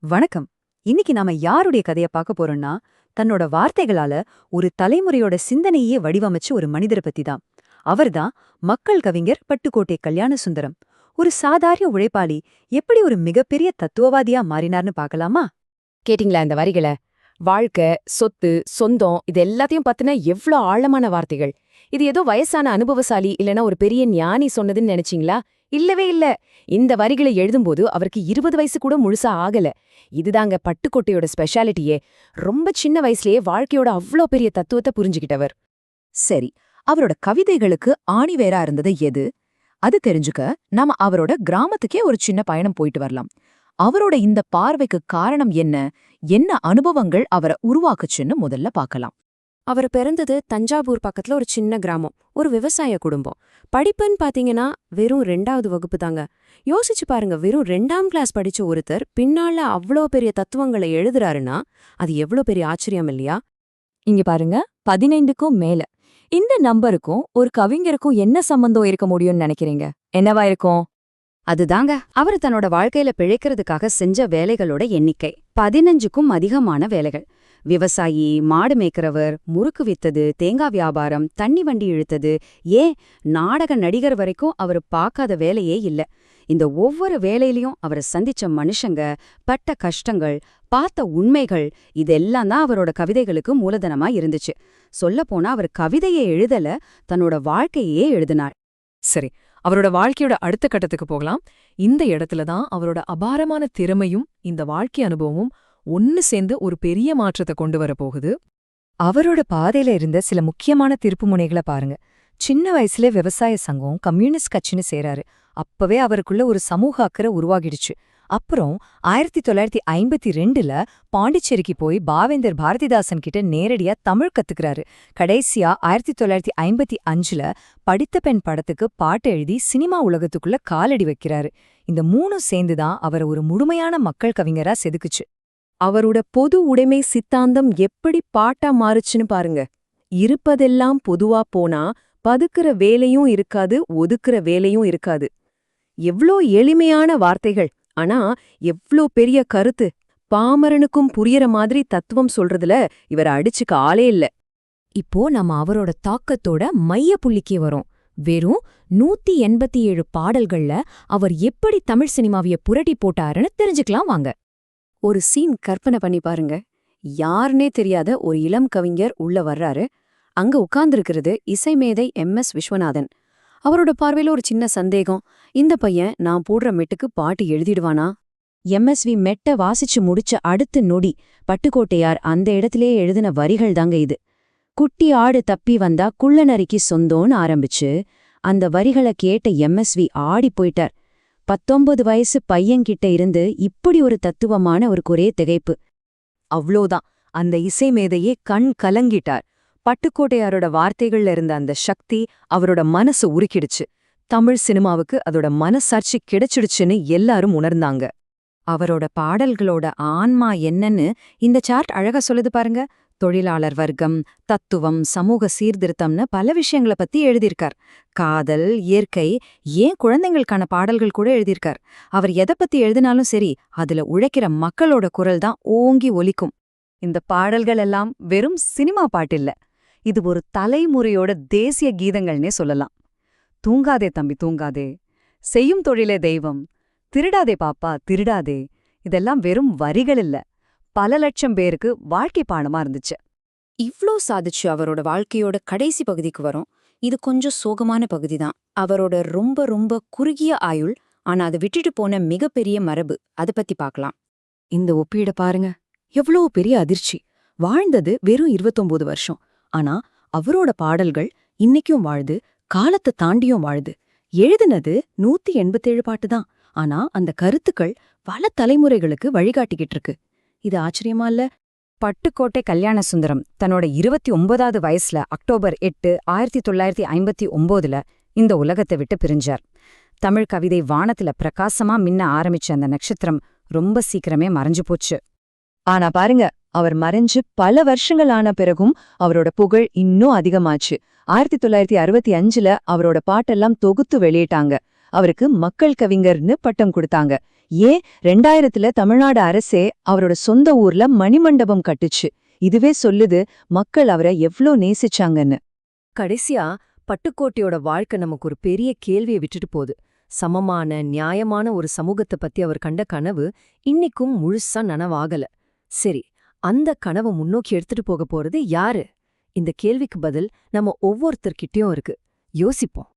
வணக்கம். இன்னைக்கு நாம யாருடைய கதைய பார்க்க போறோம்னா, தன்னோட வார்த்தைகளால ஒரு தலைமுறையோட சிந்தனையே வடிவமைச்ச ஒரு மனிதரை பத்தி தான். அவர்தான் மக்கள் கவிஞர் பட்டுக்கோட்டை கல்யாணசுந்தரம். ஒரு சாதாரண உழைப்பாளி எப்படி ஒரு மிகப்பெரிய தத்துவவாதியா மாறினார்னு பார்க்கலாமா? கேட்டிங்களா இந்த வரிகள? வாழ்க்கை, சொத்து, சொந்தம் இது எல்லாத்தையும் பத்தின எவ்ளோ ஆழமான வார்த்தைகள். இது ஏதோ வயசான அனுபவசாலி இல்லனா ஒரு பெரிய ஞானி சொன்னதுன்னு நினைச்சீங்களா? இல்லவே இல்ல. இந்த வரிகளை எழுதும்போது அவருக்கு 20 வயசு கூட முழுசா ஆகல. இதுதாங்க பட்டுக்கோட்டையோட ஸ்பெஷாலிட்டியே. ரொம்ப சின்ன வயசுலயே வாழ்க்கையோட அவ்ளோ பெரிய தத்துவத்தை புரிஞ்சுக்கிட்டவர். சரி, அவரோட கவிதைகளுக்கு ஆணிவேரா இருந்தது எது? அது தெரிஞ்சுக்க நாம அவரோட கிராமத்துக்கே ஒரு சின்ன பயணம் போயிட்டு வரலாம். அவரோட இந்த பார்வைக்கு காரணம் என்ன? என்ன அனுபவங்கள் அவரை உருவாக்குச்சுன்னு முதல்ல பார்க்கலாம். அவர் பிறந்தது தஞ்சாவூர் பக்கத்துல ஒரு சின்ன கிராமம், ஒரு விவசாய குடும்பம். படிப்புன்னு பாத்தீங்கன்னா வெறும் 2வது வகுப்பு தாங்க. யோசிச்சு பாருங்க, வெறும் 2ஆம் கிளாஸ் படிச்ச ஒருத்தர் பின்னால அவ்ளோ பெரிய தத்துவங்களை எழுதுறாருன்னா அது எவ்ளோ பெரிய ஆச்சரியம் இல்லையா? இங்க பாருங்க, 15க்கும் மேல. இந்த நம்பருக்கும் ஒரு கவிஞருக்கும் என்ன சம்பந்தம் இருக்க முடியும்னு நினைக்கிறீங்க? என்னவா இருக்கும்? அதுதாங்க அவர் தன்னோட வாழ்க்கையில பிழைக்கிறதுக்காக செஞ்ச வேலைகளோட எண்ணிக்கை. 15க்கும் அதிகமான வேலைகள். விவசாயி, மாடு மேய்க்கிறவர், முறுக்கு வித்தது, தேங்காய் வியாபாரம், தண்ணி வண்டி இழுத்தது, ஏன் நாடக நடிகர் வரைக்கும் அவர் பார்க்காத வேலையே இல்ல. இந்த ஒவ்வொரு வேலையிலயும் அவர் சந்திச்ச மனுஷங்க, பட்ட கஷ்டங்கள், பார்த்த உண்மைகள் இதெல்லாம் தான் அவரோட கவிதைகளுக்கு மூலதனமா இருந்துச்சு. சொல்லப்போனா அவர் கவிதையை எழுதல, தன்னோட வாழ்க்கையே எழுதினார். சரி, அவரோட வாழ்க்கையோட அடுத்த கட்டத்துக்கு போகலாம். இந்த இடத்துல தான் அவரோட அபாரமான திறமையும் இந்த வாழ்க்கை அனுபவமும் ஒன்னு சேர்ந்து ஒரு பெரிய மாற்றத்தை கொண்டு வர போகுது. அவரோட பாதையில இருந்த சில முக்கியமான திருப்புமுனைகளை பாருங்க. சின்ன வயசுல விவசாய சங்கம், கம்யூனிஸ்ட் கட்சின்னு சேராரு. அப்பவே அவருக்குள்ள ஒரு சமூக அக்கறை உருவாகிடுச்சு. அப்புறம் 1952ல பாண்டிச்சேரிக்கு போய் பாவேந்தர் பாரதிதாசன் கிட்ட நேரடியா தமிழ் கத்துக்கிறாரு. கடைசியா 1955ல படித்த பெண் படத்துக்கு பாட்டு எழுதி சினிமா உலகத்துக்குள்ள காலடி வைக்கிறாரு. இந்த 3ம் சேர்ந்துதான் அவரை ஒரு முழுமையான மக்கள் கவிஞரா செதுக்குச்சு. அவரோட பொது உடைமை சித்தாந்தம் எப்படி பாட்டா மாறுச்சுன்னு பாருங்க. இருப்பதெல்லாம் பொதுவா போனா பதுக்குற வேலையும் இருக்காது, ஒதுக்குற வேலையும் இருக்காது. எவ்ளோ எளிமையான வார்த்தைகள், ஆனா எவ்ளோ பெரிய கருத்து. பாமரனுக்கும் புரியற மாதிரி தத்துவம் சொல்றதுல இவரை அடிச்சுக்க ஆளே இல்ல. இப்போ நம்ம அவரோட தாக்கத்தோட மைய புள்ளிக்கு வரோம். வெறும் 187 பாடல்கள்ல அவர் எப்படி தமிழ் சினிமாவிய புரட்டி போட்டாருன்னு தெரிஞ்சுக்கலாம் வாங்க. ஒரு சீன் கற்பனை பண்ணி பாருங்க. யாருனே தெரியாத ஒரு இளம் கவிஞர் உள்ள வர்றாரு. அங்க உட்கார்ந்திருக்கிறது இசைமேதை MS விஸ்வநாதன். அவரோட பார்வையில ஒரு சின்ன சந்தேகம். இந்த பையன் நான் போடுற மெட்டுக்கு பாட்டு எழுதிடுவானா? MSV மெட்ட வாசிச்சு முடிச்ச அடுத்த நொடி பட்டுக்கோட்டையார் அந்த இடத்திலேயே எழுதின வரிகள் தாங்க இது. குட்டி ஆடு தப்பி வந்தா குள்ளநரிக்கு சொந்தோன்னு ஆரம்பிச்சு அந்த வரிகளை கேட்ட MSV ஆடி போயிட்டார். 19 வயசு பையன்கிட்ட இருந்து இப்படி ஒரு தத்துவமான ஒரு குறைய திகைப்பு. அவ்ளோதான், அந்த இசைமேதையே கண் கலங்கிட்டார். பட்டுக்கோட்டையாரோட வார்த்தைகள்ல இருந்த அந்த சக்தி அவரோட மனசு உருக்கிடுச்சு. தமிழ் சினிமாவுக்கு அதோட மனசாட்சி கிடைச்சிடுச்சுன்னு எல்லாரும் உணர்ந்தாங்க. அவரோட பாடல்களோட ஆன்மா என்னன்னு இந்த சார்ட் அழகா சொல்லுது பாருங்க. தொழிலாளர் வர்க்கம், தத்துவம், சமூக சீர்திருத்தம்னு பல விஷயங்களை பத்தி எழுதியிருக்கார். காதல், இயற்கை, ஏன் குழந்தைங்களுக்கான பாடல்கள் கூட எழுதியிருக்கார். அவர் எதை பத்தி எழுதினாலும் சரி, அதுல உழைக்கிற மக்களோட குரல் தான் ஓங்கி ஒலிக்கும். இந்த பாடல்கள் எல்லாம் வெறும் சினிமா பாட்டில்ல, இது ஒரு தலைமுறையோட தேசிய கீதங்கள்னே சொல்லலாம். தூங்காதே தம்பி தூங்காதே, செய்யும் தொழிலே தெய்வம், திருடாதே பாப்பா திருடாதே, இதெல்லாம் வெறும் வரிகள் இல்ல, பல லட்சம் பேருக்கு வாழ்க்கை பாடமா இருந்துச்சு. இவ்ளோ சாதிச்சு அவரோட வாழ்க்கையோட கடைசி பகுதிக்கு வரும். இது கொஞ்சம் சோகமான பகுதி தான். அவரோட ரொம்ப ரொம்ப குறுகிய ஆயுள், ஆனா அதை விட்டுட்டு போன மிகப்பெரிய மரபு, அதை பத்தி பார்க்கலாம். இந்த ஒப்பீட பாருங்க, எவ்வளோ பெரிய அதிர்ச்சி. வாழ்ந்தது வெறும் 29 வருஷம். ஆனா அவரோட பாடல்கள் இன்னைக்கும் வாழுது, காலத்தை தாண்டியும் வாழுது. எழுதினது 187 பாட்டு தான். ஆனா அந்த கருத்துக்கள் பல தலைமுறைகளுக்கு வழிகாட்டிக்கிட்டு இருக்கு. இது ஆச்சரியமா இல்ல? பட்டுக்கோட்டை கல்யாணசுந்தரம் தன்னோட 29வது வயசுல அக்டோபர் 8, 1959ல இந்த உலகத்தை விட்டு பிரிஞ்சார். தமிழ் கவிதை வானத்துல பிரகாசமா மின்ன ஆரம்பிச்ச அந்த நட்சத்திரம் ரொம்ப சீக்கிரமே மறைஞ்சு போச்சு. ஆனா பாருங்க, அவர் மறைஞ்சு பல வருஷங்கள் ஆன பிறகும் அவரோட புகழ் இன்னும் அதிகமாச்சு. 1965ல அவரோட பாட்டெல்லாம் தொகுத்து வெளியிட்டாங்க. அவருக்கு மக்கள் கவிஞர்னு பட்டம் கொடுத்தாங்க. ஏன் 2000ல தமிழ்நாடு அரசே அவரோட சொந்த ஊர்ல மணிமண்டபம் கட்டுச்சு. இதுவே சொல்லுது மக்கள் அவரை எவ்ளோ நேசிச்சாங்கன்னு. கடைசியா பட்டுக்கோட்டையோட வாழ்க்கை நமக்கு ஒரு பெரிய கேள்வியை விட்டுட்டு போகுது. சமமான நியாயமான ஒரு சமூகத்தை பத்தி அவர் கண்ட கனவு இன்னிக்கும் முழுசா நனவாகல. சரி, அந்த கனவை முன்னோக்கி எடுத்துட்டு போக போறது யாரு? இந்த கேள்விக்கு பதில் நம்ம ஒவ்வொருத்தர்கிட்டயும் இருக்கு. யோசிப்போம்.